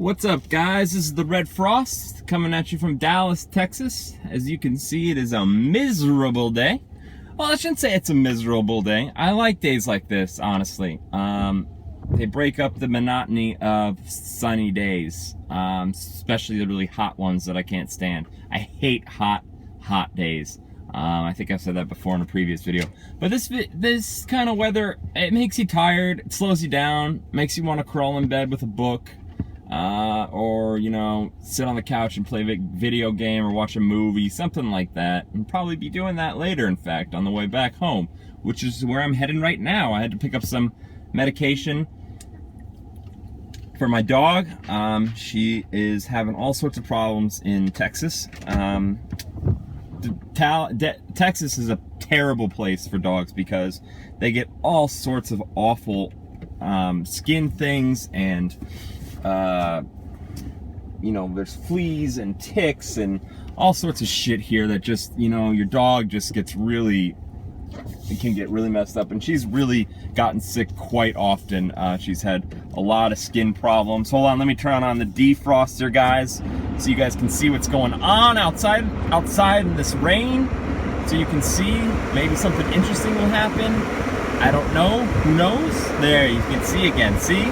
What's up, guys? This is the Red Frost coming at you from Dallas, Texas. As you can see, it is a miserable day. Well, I shouldn't say it's a miserable day. I like days like this, honestly. They break up the monotony of sunny days, especially the really hot ones that I can't stand. I hate hot days. I think I've said that before in a previous video. But this kind of weather, it makes you tired, it slows you down, makes you want to crawl in bed with a book, or, you know, sit on the couch and play a video game or watch a movie, something like that. And probably be doing that later, in fact, on the way back home, which is where I'm heading right now. I had to pick up some medication for my dog. She is having all sorts of problems in Texas. Texas is a terrible place for dogs because they get all sorts of awful skin things, and you know, there's fleas and ticks and all sorts of shit here that just, you know, your dog just gets really, it can get really messed up. And she's really gotten sick quite often. She's had a lot of skin problems. Hold on, let me turn on the defroster, guys, so you guys can see what's going on outside in this rain, so you can see maybe something interesting will happen. I don't know, who knows? There, you can see again. See,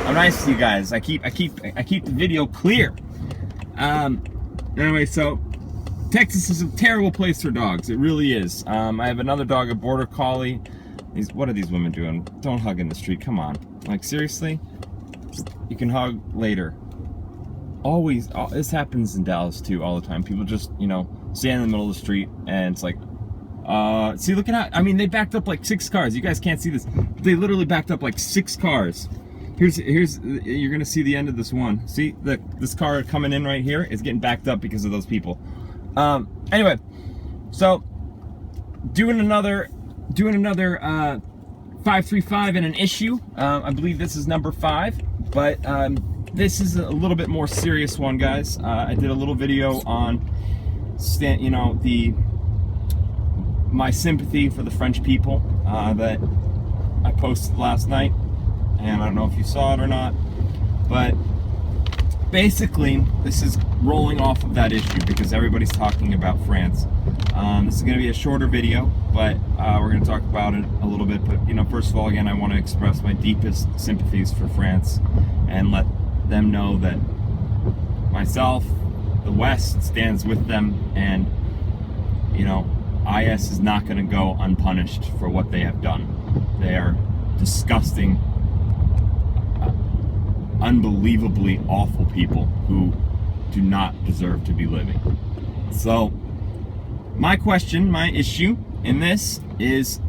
I'm nice to you guys. I keep the video clear. Anyway, so Texas is a terrible place for dogs. It really is. I have another dog, a border collie. What are these women doing? Don't hug in the street, come on. Like, seriously? You can hug later. Always, this happens in Dallas too, all the time. People just, you know, stand in the middle of the street and it's like, see, look at how, I mean, they backed up like 6 cars. You guys can't see this. They literally backed up like 6 cars. Here's, you're gonna see the end of this one. See, this car coming in right here is getting backed up because of those people. Anyway, so doing another 535 in an issue. I believe this is number 5, but this is a little bit more serious one, guys. I did a little video on, you know, my sympathy for the French people that I posted last night, and I don't know if you saw it or not, but basically this is rolling off of that issue because everybody's talking about France. This is going to be a shorter video, but we're going to talk about it a little bit. But, you know, first of all, again, I want to express my deepest sympathies for France and let them know that myself, the West, stands with them, and, you know, IS is not going to go unpunished for what they have done. They are disgusting, unbelievably awful people who do not deserve to be living. So my question, my issue in this is,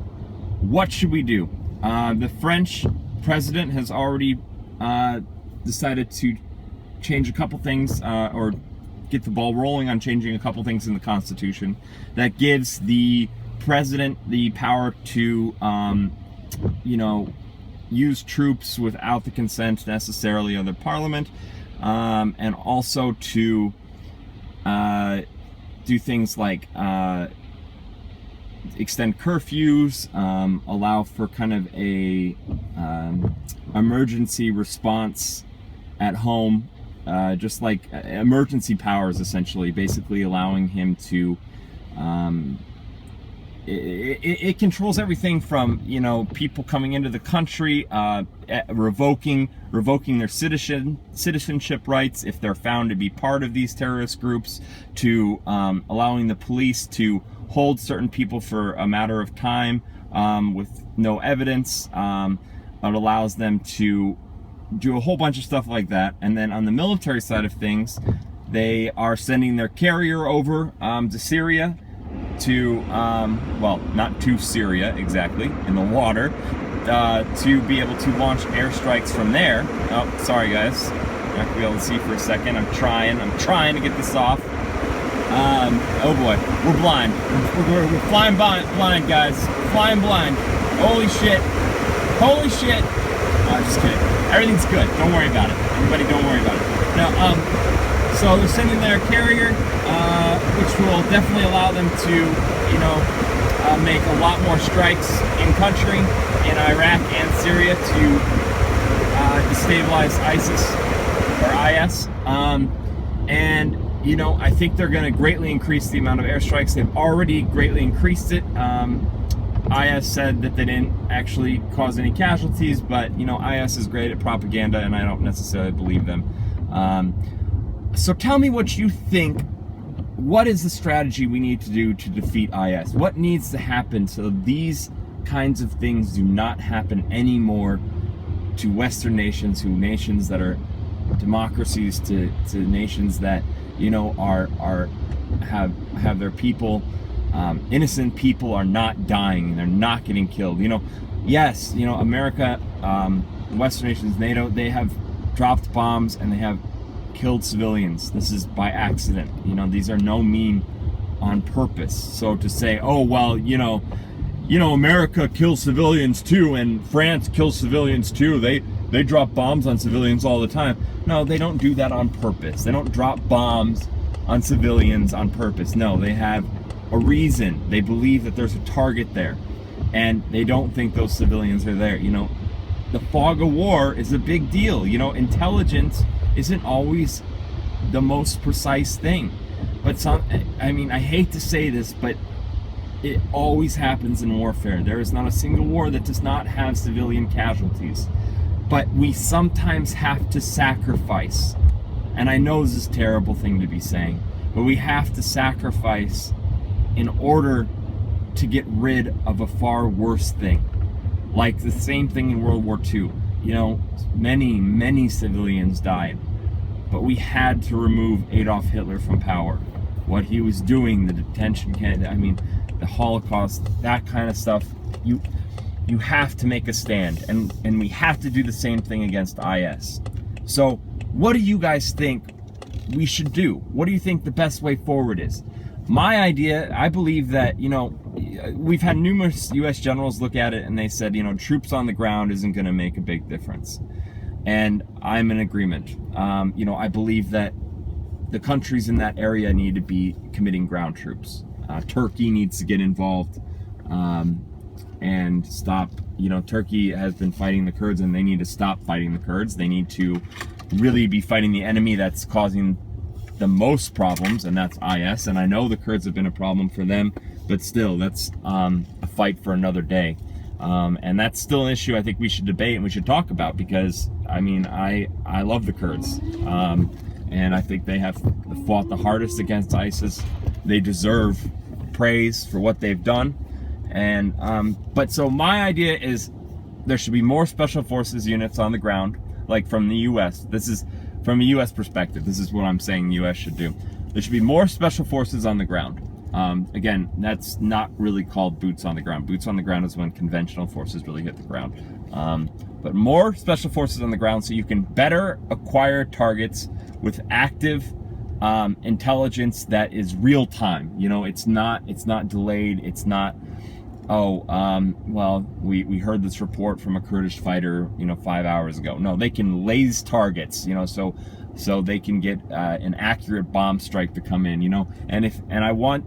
what should we do? The French president has already decided to change a couple things, or get the ball rolling on changing a couple things in the Constitution that gives the president the power to, you know, use troops without the consent necessarily of the parliament, and also to do things like extend curfews, allow for kind of a emergency response at home, just like emergency powers, essentially, basically allowing him to it controls everything from, you know, people coming into the country, revoking their citizenship rights if they're found to be part of these terrorist groups, to allowing the police to hold certain people for a matter of time with no evidence. It allows them to do a whole bunch of stuff like that. And then on the military side of things, they are sending their carrier over to Syria, to well, not to Syria exactly, in the water, to be able to launch airstrikes from there. Oh, sorry guys, you're not gonna be able to see for a second. I'm trying to get this off. Oh boy, we're blind. We're flying blind, guys. Flying blind. Holy shit. Just kidding. Everything's good. Don't worry about it. Everybody, don't worry about it. Now, so they're sending their carrier, which will definitely allow them to, you know, make a lot more strikes in country, in Iraq and Syria, to destabilize ISIS, or IS. And you know, I think they're going to greatly increase the amount of airstrikes. They've already greatly increased it. IS said that they didn't actually cause any casualties, but you know, IS is great at propaganda, and I don't necessarily believe them. So tell me what you think. What is the strategy we need to do to defeat IS? What needs to happen so these kinds of things do not happen anymore to Western nations, nations that are democracies, to nations that, you know, have their people, innocent people are not dying and they're not getting killed. You know, yes, you know, America, Western nations, NATO, they have dropped bombs and they have killed civilians. This is by accident. You know, these are no mean on purpose. So to say, oh well, you know, America kills civilians too, and France kills civilians too. They drop bombs on civilians all the time. No, they don't do that on purpose. They don't drop bombs on civilians on purpose. No, they have a reason. They believe that there's a target there, and they don't think those civilians are there. You know, the fog of war is a big deal. You know, intelligence isn't always the most precise thing. But I mean, I hate to say this, but it always happens in warfare. There is not a single war that does not have civilian casualties. But we sometimes have to sacrifice. And I know this is a terrible thing to be saying, but we have to sacrifice in order to get rid of a far worse thing. Like the same thing in World War II. You know, many civilians died. But we had to remove Adolf Hitler from power. What he was doing, the detention camp, I mean, the Holocaust, that kind of stuff, you have to make a stand, and we have to do the same thing against IS. So what do you guys think we should do? What do you think the best way forward is? My idea, I believe that, you know, we've had numerous US generals look at it and they said, you know, troops on the ground isn't going to make a big difference. And I'm in agreement. You know, I believe that the countries in that area need to be committing ground troops. Turkey needs to get involved and stop. You know, Turkey has been fighting the Kurds, and they need to stop fighting the Kurds. They need to really be fighting the enemy that's causing the most problems, and that's IS. And I know the Kurds have been a problem for them, but still, that's a fight for another day. And that's still an issue I think we should debate and we should talk about, because I mean, I love the Kurds, and I think they have fought the hardest against ISIS. They deserve praise for what they've done. And but so my idea is there should be more special forces units on the ground, like from the US. This is from a US perspective. This is what I'm saying the US should do. There should be more special forces on the ground. Again, that's not really called boots on the ground. Boots on the ground is when conventional forces really hit the ground. But more special forces on the ground so you can better acquire targets with active intelligence that is real time. You know, it's not delayed. It's not, well, we heard this report from a Kurdish fighter, you know, 5 hours ago. No, they can laze targets, you know, so they can get an accurate bomb strike to come in, you know. And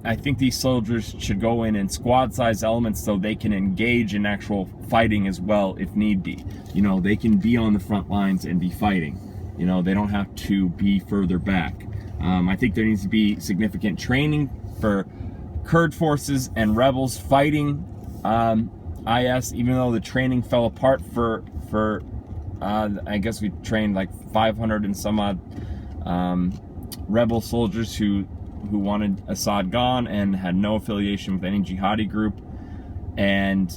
I think these soldiers should go in squad-sized elements so they can engage in actual fighting as well if need be. You know, they can be on the front lines and be fighting. You know, they don't have to be further back. I think there needs to be significant training for Kurd forces and rebels fighting IS, even though the training fell apart for I guess we trained like 500 and some odd rebel soldiers who wanted Assad gone and had no affiliation with any jihadi group. And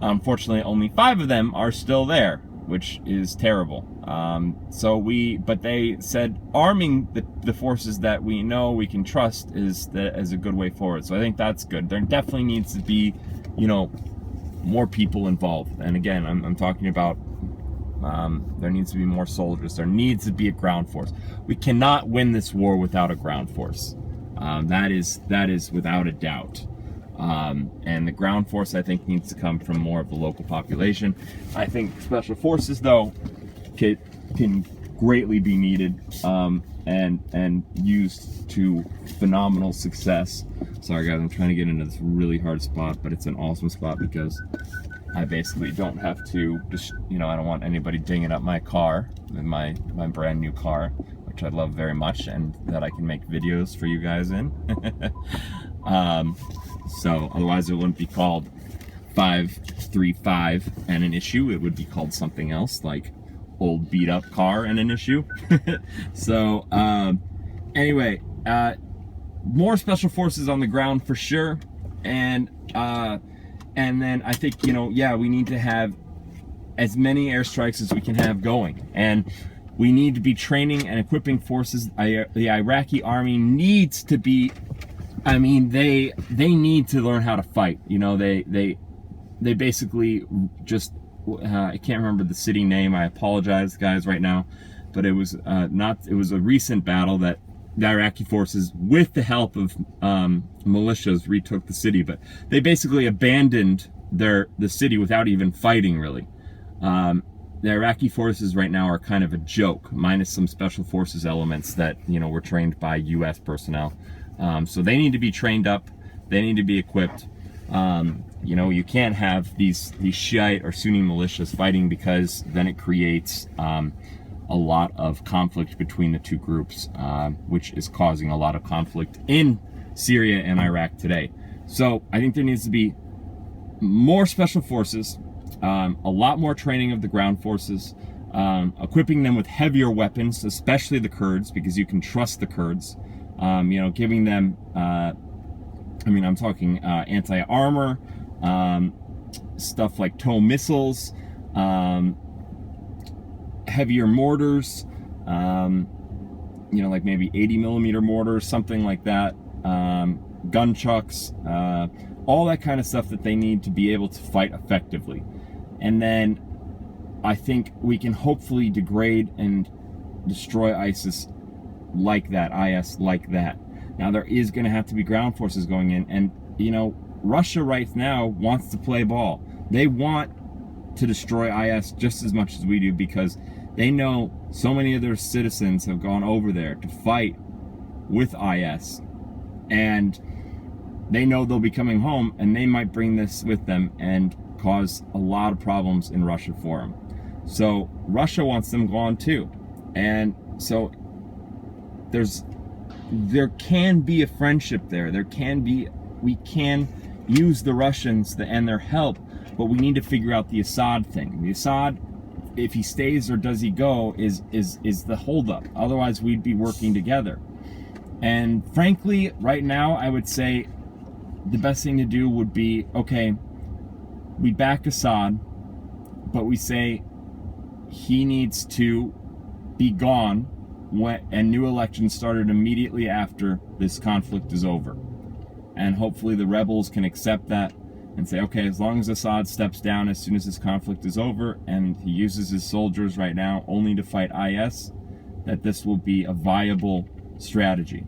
unfortunately, only 5 of them are still there, which is terrible. But they said arming the forces that we know we can trust is a good way forward. So I think that's good. There definitely needs to be, you know, more people involved. And again, I'm talking about there needs to be more soldiers. There needs to be a ground force. We cannot win this war without a ground force. That is without a doubt. And the ground force, I think, needs to come from more of the local population. I think special forces, though, can greatly be needed and used to phenomenal success. Sorry guys, I'm trying to get into this really hard spot, but it's an awesome spot because I basically don't have to just, you know, I don't want anybody dinging up my car, my brand new car, which I love very much, and that I can make videos for you guys in. So otherwise it wouldn't be called 535 and an issue. It would be called something else, like old beat up car and an issue. So anyway, more special forces on the ground for sure. And then I think, you know, yeah, we need to have as many airstrikes as we can have going, and we need to be training and equipping forces. The Iraqi army needs to be, I mean, they need to learn how to fight. You know, they basically just, I can't remember the city name. I apologize, guys, right now, but it was it was a recent battle that the Iraqi forces, with the help of militias, retook the city, but they basically abandoned the city without even fighting, really. The Iraqi forces right now are kind of a joke, minus some special forces elements that, you know, were trained by U.S. personnel. So they need to be trained up. They need to be equipped. You know, you can't have these Shiite or Sunni militias fighting, because then it creates a lot of conflict between the two groups, which is causing a lot of conflict in Syria and Iraq today. So I think there needs to be more special forces, a lot more training of the ground forces, equipping them with heavier weapons, especially the Kurds, because you can trust the Kurds. You know, giving them, I mean, I'm talking anti-armor, stuff like TOW missiles, heavier mortars, you know, like maybe 80mm mortars, something like that, gun chucks, all that kind of stuff that they need to be able to fight effectively. And then I think we can hopefully degrade and destroy ISIS like that, IS like that. Now there is going to have to be ground forces going in, and you know, Russia right now wants to play ball. They want to destroy IS just as much as we do, because they know so many of their citizens have gone over there to fight with IS, and they know they'll be coming home, and they might bring this with them and cause a lot of problems in Russia for them. So Russia wants them gone too, and so there can be a friendship there. We can use the Russians and their help, but we need to figure out the Assad thing. The Assad, if he stays or does he go, is the holdup. Otherwise, we'd be working together. And frankly, right now, I would say the best thing to do would be, okay, we back Assad, but we say he needs to be gone and new elections started immediately after this conflict is over. And hopefully the rebels can accept that and say, okay, as long as Assad steps down as soon as this conflict is over, and he uses his soldiers right now only to fight IS, that this will be a viable strategy.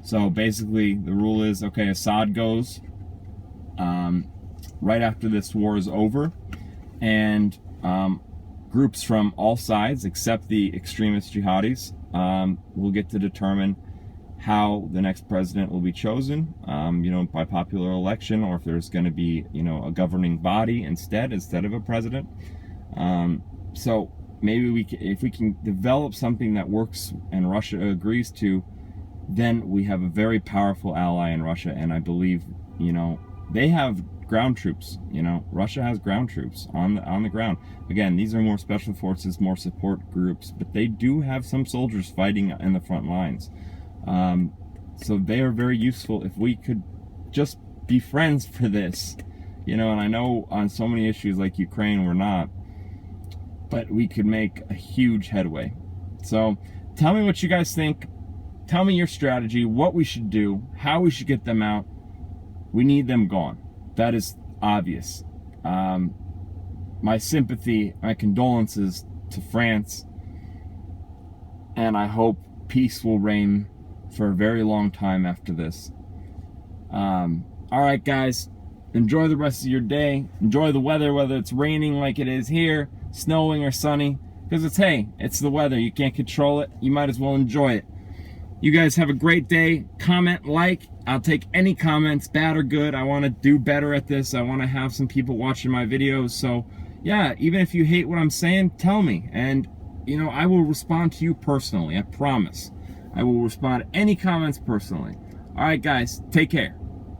So basically the rule is, okay, Assad goes right after this war is over, and groups from all sides, except the extremist jihadis, will get to determine how the next president will be chosen, you know, by popular election, or if there's going to be, you know, a governing body instead of a president. So maybe if we can develop something that works and Russia agrees to, then we have a very powerful ally in Russia. And I believe, you know, they have ground troops. You know, Russia has ground troops on the ground. Again, these are more special forces, more support groups, but they do have some soldiers fighting in the front lines. So they are very useful. If we could just be friends for this, you know, and I know on so many issues like Ukraine we're not, but we could make a huge headway. So tell me what you guys think. Tell me your strategy, what we should do, how we should get them out. We need them gone. That is obvious. My sympathy, my condolences to France, and I hope peace will reign for a very long time after this. Alright guys, enjoy the rest of your day. Enjoy the weather, whether it's raining like it is here, snowing or sunny, because it's the weather. You can't control it. You might as well enjoy it. You guys have a great day. Comment, like. I'll take any comments, bad or good. I want to do better at this. I want to have some people watching my videos. So, yeah, even if you hate what I'm saying, tell me. And, you know, I will respond to you personally. I promise. I will respond to any comments personally. All right, guys, take care.